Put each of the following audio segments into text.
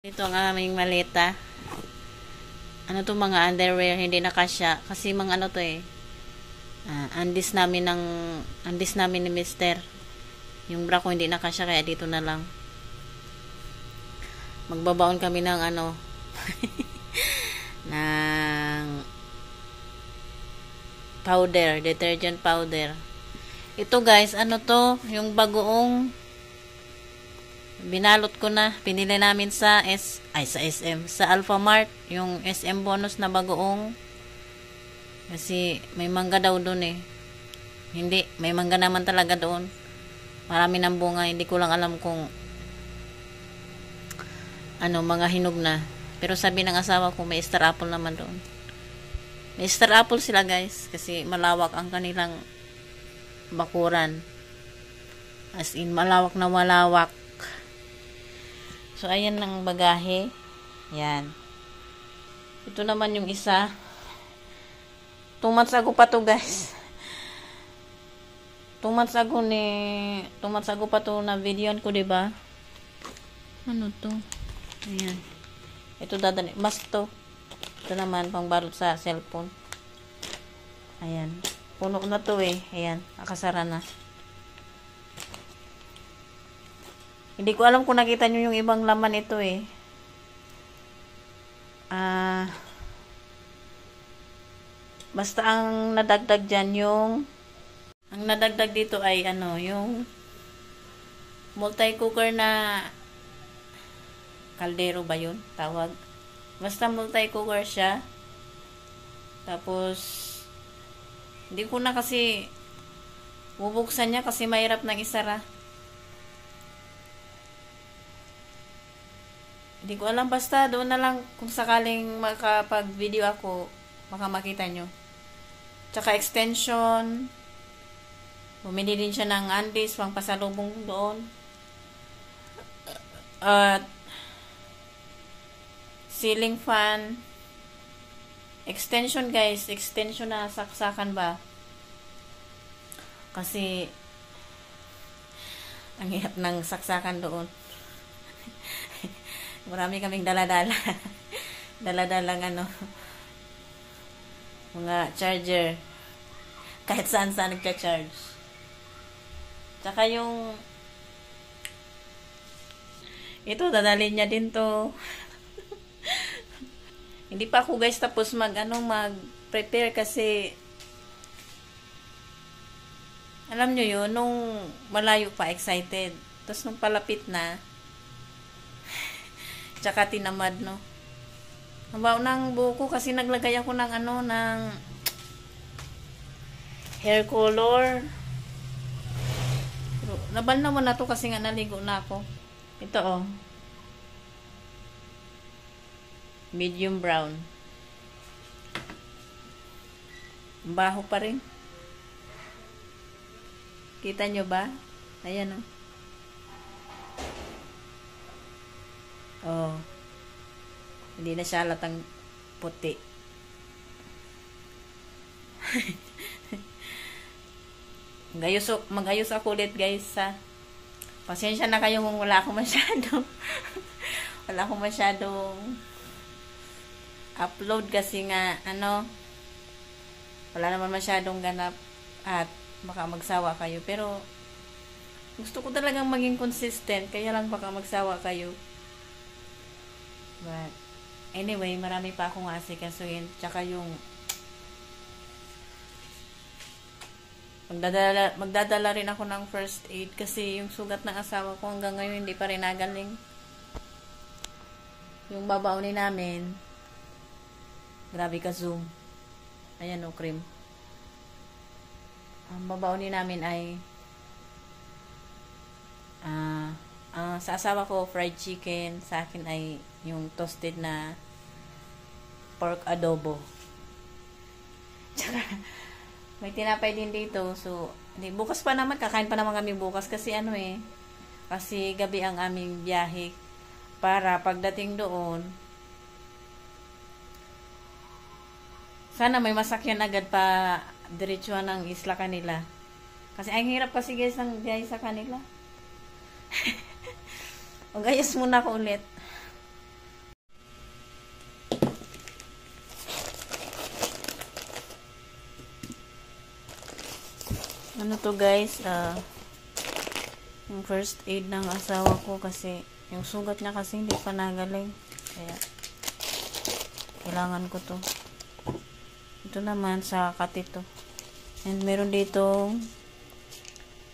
Ito ang aming maleta. Ano to, mga underwear, hindi na kasya. Kasi mga ano to andis namin ni Mister. Yung bra ko hindi na kasya, kaya dito na lang. Magbabaon kami ng ano, ng powder, detergent powder. Ito guys, ano to, yung bagoong binalot ko na, pinili namin sa SM, sa Alphamart, yung SM bonus na bagoong. Kasi may mangga daw doon eh. Hindi, may mangga naman talaga doon. Marami ng bunga, hindi ko lang alam kung ano, mga hinog na. Pero sabi ng asawa ko, may star apple naman doon. May star apple sila guys, kasi malawak ang kanilang bakuran. As in, malawak na malawak. So, ayan ang bagahe. Yan. Ito naman yung isa. 2 months ago pa to guys. 2 months ago pa to na videoan ko, diba? Ano to? Ayan. Ito dadali. Mas to. Ito naman, pang balot sa cellphone. Ayan. Puno na to eh. Ayan. Nakasara na. Hindi ko alam kung nakita nyo yung ibang laman ito eh. Basta ang nadagdag dyan ang nadagdag dito ay ano, yung multi-cooker na kaldero ba yun? Tawag. Basta multi-cooker siya. Tapos, hindi ko na kasi bubuksan niya kasi mahirap nang isara. Hindi ko alam, basta doon na lang kung sakaling makapag-video ako, baka makita nyo. Tsaka extension. Bumili din siya ng andis, pang pasalubong doon. At ceiling fan. Extension guys, extension na saksakan ba? Kasi ang hirap ng saksakan doon. Marami kaming dala-dala. Dala-dalang ano, mga charger. Kahit saan-saan nagcha-charge. Tsaka yung ito, dadalhin niya din to. Hindi pa ako guys tapos mag-prepare kasi alam nyo yun, nung malayo pa, excited. Tapos nung palapit na, tsaka tinamad, no? Nabaw ng buko kasi naglagay ako ng ano, ng hair color. Pero, nabal naman na to kasi nga naligo na ako. Ito, oh. Medium brown. Baho pa rin. Kita nyo ba? Ayan, oh. Oh. Hindi na siya halatang puti. Mag-ayos ako ulit guys ha. Pasensya na kayo kung wala akong masyadong upload kasi nga ano, wala naman masyadong ganap at baka magsawa kayo, pero gusto ko talagang maging consistent, kaya lang baka magsawa kayo. But anyway, marami pa akong asikasuhin. Tsaka yung magdadala rin ako ng first aid kasi yung sugat ng asawa ko hanggang ngayon hindi pa rin nagaling. Yung babaunin namin, grabe ka zoom. Ayan o, cream. Ang babaunin namin ay sa asawa ko fried chicken, sa akin ay yung toasted na pork adobo. Tsaka may tinapay din dito. So, bukas pa naman, kakain pa naman kami bukas kasi ano eh, kasi gabi ang aming biyahe para pagdating doon sana may masakyan agad pa diretsuhan ng isla kanila. Kasi ang hirap kasi guys ng biyahe sa kanila. Mag-ayos muna ako ulit. Ano to guys, yung first aid ng asawa ko kasi yung sugat niya kasi hindi pa nagaling. Kaya kailangan ko to. Ito naman sa katito. And meron dito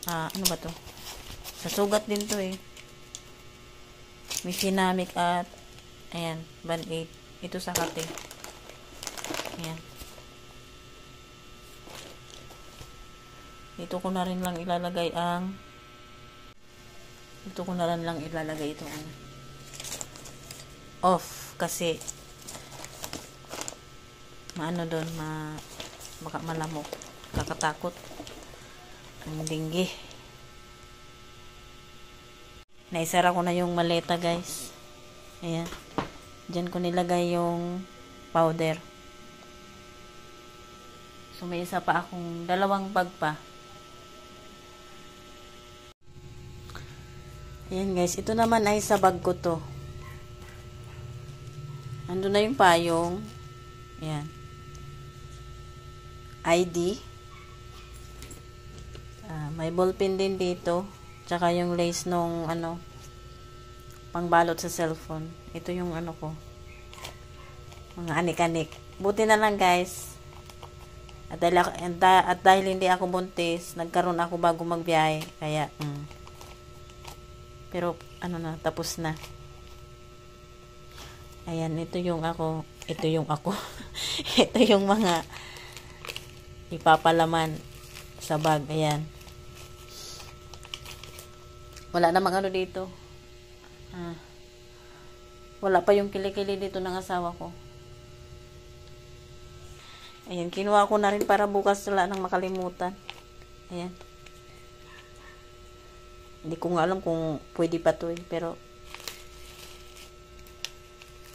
ano ba to? Sa sugat din to eh. May sinamik at ayan, band-aid. Ito sa kati. Ayan. Dito ko na rin lang ilalagay itong off kasi maano doon baka malamok, kakatakot ang dinggi. Naisara ko na yung maleta guys. Ayan, dyan ko nilagay yung powder. So may isa pa akong dalawang bag pa. Ayan guys, ito naman ay sa bag ko to. Ando na yung payong. Ayan. ID. May ballpen din dito. Tsaka yung lace nung pangbalot sa cellphone. Ito yung ko. Mga anik-anik. Buti na lang guys. At dahil hindi ako buntis, nagkaroon ako bago magbiyahe. Kaya, pero, tapos na. Ayan, ito yung ako. Ito yung mga ipapalaman sa bag. Ayan. Wala namang dito. Wala pa yung kilikili dito ng asawa ko. Ayan, kinuha ko na rin para bukas wala nang makalimutan. Ayan. Hindi ko nga alam kung pwede pa to eh, pero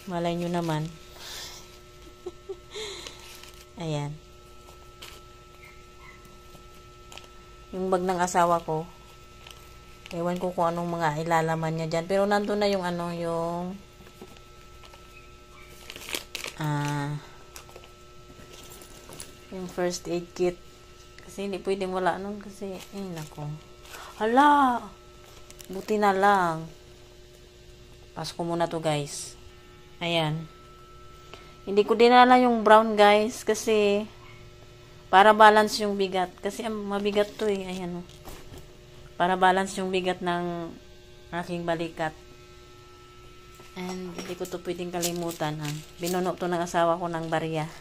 malay nyo naman. Ayan. Yung bag ng asawa ko, ewan ko kung anong mga ilalaman niya dyan. Pero nandun na yung yung first aid kit. Kasi hindi pwedeng wala nun kasi, nako. Hala! Buti na lang. Pass ko muna to guys. Ayan. Hindi ko dinala yung brown guys kasi para balance yung bigat. Kasi mabigat to eh. Ayan o. Para balance yung bigat ng aking balikat. And hindi ko to pwedeng kalimutan. Binuno to ng asawa ko ng barya.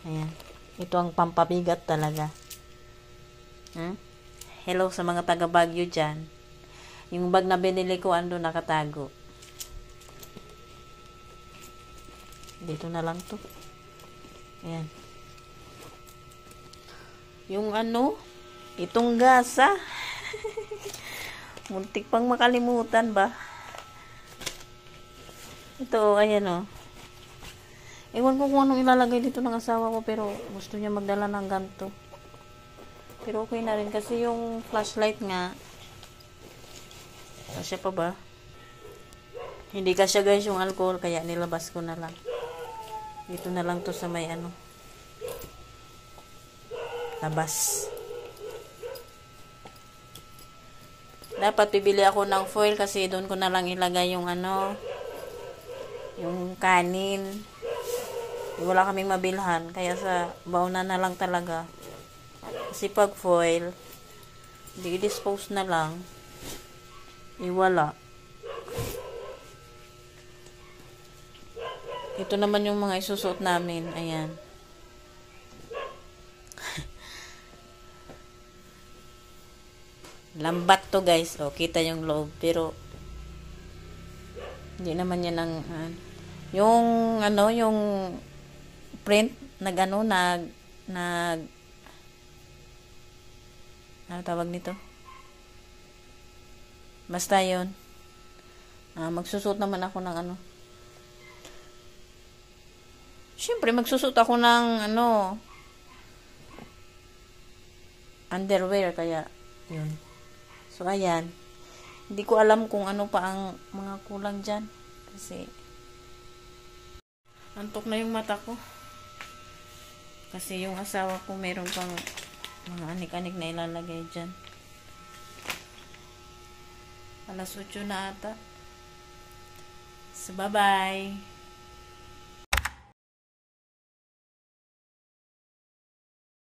Ayan. Ito ang pampabigat talaga. Hello sa mga taga Baguio dyan. Yung bag na binili ko ando nakatago. Dito na lang to. Ayan. Yung itong gasa. Muntik pang makalimutan ba? Ito, ayan o. Ewan ko kung anong ilalagay dito ng asawa ko pero gusto niya magdala ng ganito. Pero okay na rin kasi yung flashlight nga. Kasya pa ba? Hindi kasya guys yung alcohol kaya nilabas ko na lang. Dito na lang to sa may labas. Dapat bibili ako ng foil kasi doon ko na lang ilagay yung yung kanin. Wala kaming mabilhan kaya sa baunan na lang talaga. Kasi pag foil, di-dispose na lang. Wala. Ito naman yung mga isusuot namin. Ayan. Lambat to guys. O, kita yung loob. Pero, hindi naman yan ang, yung print, ano tawag nito? Basta yun. Magsusuot naman ako ng Siyempre, magsusuot ako ng underwear, kaya yun. So, ayan. Hindi ko alam kung ano pa ang mga kulang dyan. Kasi, antok na yung mata ko. Kasi yung asawa ko meron pang Mga anik-anik na ilalagay dyan. Alas 8 na ata. So, bye-bye.